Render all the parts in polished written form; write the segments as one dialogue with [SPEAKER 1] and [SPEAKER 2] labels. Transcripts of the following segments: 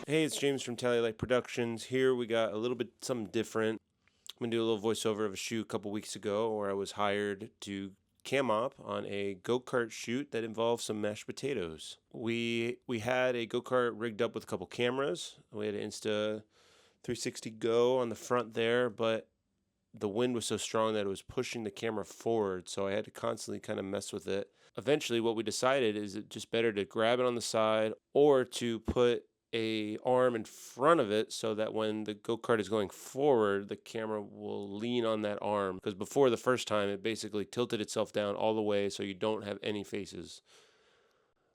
[SPEAKER 1] Hey, it's James from Light Productions. Here we got a little bit something different. I'm going to do a little voiceover of a shoot a couple weeks ago where I was hired to cam op on a go-kart shoot that involved some mashed potatoes. We had a go-kart rigged up with a couple cameras. We had an Insta 360 Go on the front there, but the wind was so strong that it was pushing the camera forward, so I had to constantly kind of mess with it. Eventually, what we decided is it's just better to grab it on the side or to put a arm in front of it so that when the go-kart is going forward, the camera will lean on that arm. Because before the first time, it basically tilted itself down all the way so you don't have any faces.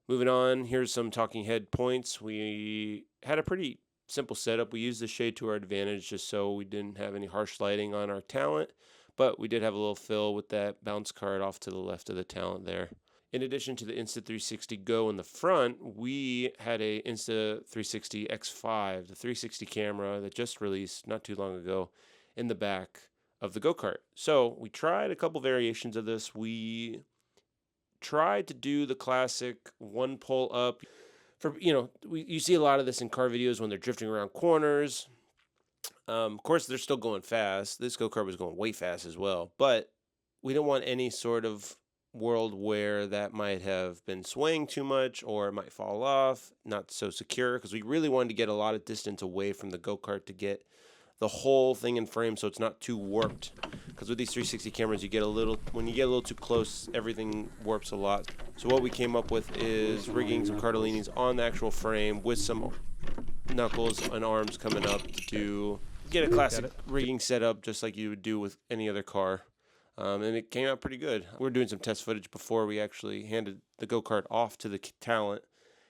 [SPEAKER 1] Moving on, here's some talking head points. We had a pretty simple setup. We used the shade to our advantage just so we didn't have any harsh lighting on our talent, but we did have a little fill with that bounce card off to the left of the talent there. In addition to the Insta360 Go in the front, we had a Insta360 X5, the 360 camera that just released not too long ago, in the back of the go-kart. So we tried a couple variations of this. We tried to do the classic one pull up. You see a lot of this in car videos when they're drifting around corners. Of course, they're still going fast. This go-kart was going way fast as well, but we didn't want any sort of world where that might have been swaying too much or it might fall off, not so secure, because we really wanted to get a lot of distance away from the go-kart to get the whole thing in frame so it's not too warped. Because with these 360 cameras, when you get a little too close, everything warps a lot. So what we came up with is rigging some Cardellinis on the actual frame with some knuckles and arms coming up to get a classic rigging setup just like you would do with any other car. And it came out pretty good. We were doing some test footage before we actually handed the go-kart off to the talent.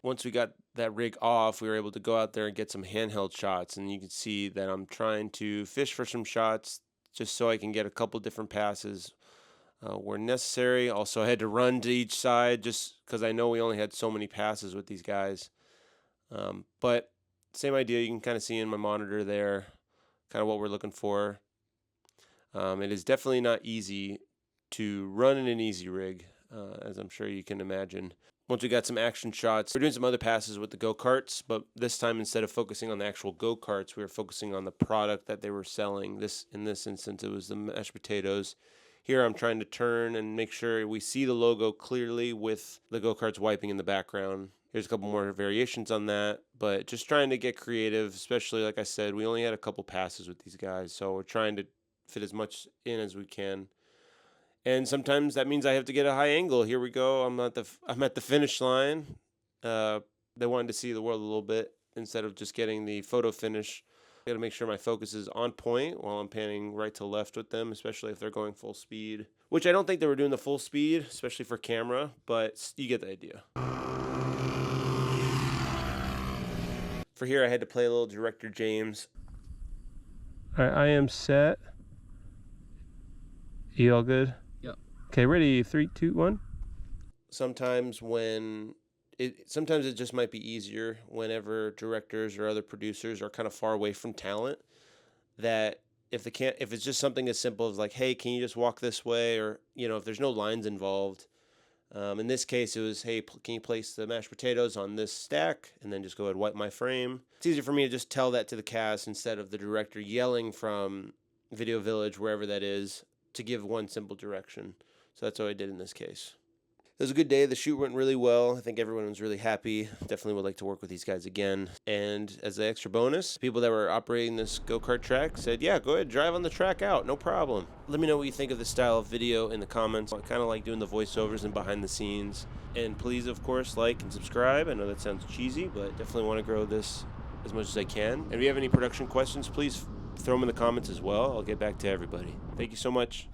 [SPEAKER 1] Once we got that rig off, we were able to go out there and get some handheld shots. And you can see that I'm trying to fish for some shots just so I can get a couple different passes where necessary. Also, I had to run to each side just because I know we only had so many passes with these guys. But same idea. You can kind of see in my monitor there kind of what we're looking for. It is definitely not easy to run in an easy rig, as I'm sure you can imagine. Once we got some action shots, we're doing some other passes with the go-karts, but this time instead of focusing on the actual go-karts, we were focusing on the product that they were selling. In this instance, it was the mashed potatoes. Here I'm trying to turn and make sure we see the logo clearly with the go-karts wiping in the background. Here's a couple more variations on that, but just trying to get creative, especially like I said, we only had a couple passes with these guys, so we're trying to fit as much in as we can. And sometimes that means I have to get a high angle. Here we go. I'm at the finish line. They wanted to see the world a little bit instead of just getting the photo finish. I got to make sure my focus is on point while I'm panning right to left with them, especially if they're going full speed, which I don't think they were doing the full speed, especially for camera, but you get the idea. For here, I had to play a little Director James.
[SPEAKER 2] All right, I am set. You all good?
[SPEAKER 3] Yep.
[SPEAKER 2] Okay, ready? 3, 2, 1.
[SPEAKER 1] Sometimes it just might be easier whenever directors or other producers are kind of far away from talent, that if it's just something as simple as like, hey, can you just walk this way, or if there's no lines involved. In this case, it was, hey, can you place the mashed potatoes on this stack and then just go ahead and wipe my frame. It's easier for me to just tell that to the cast instead of the director yelling from Video Village, wherever that is, to give one simple direction. So that's what I did in this case. It was a good day. The shoot went really well. I think everyone was really happy. Definitely would like to work with these guys again. And as an extra bonus, people that were operating this go-kart track said, yeah, go ahead, drive on the track out, no problem. Let me know what you think of this style of video in the comments. I kind of like doing the voiceovers and behind the scenes. And please, of course, like and subscribe. I know that sounds cheesy, but definitely want to grow this as much as I can. And if you have any production questions, please throw them in the comments as well. I'll get back to everybody. Thank you so much.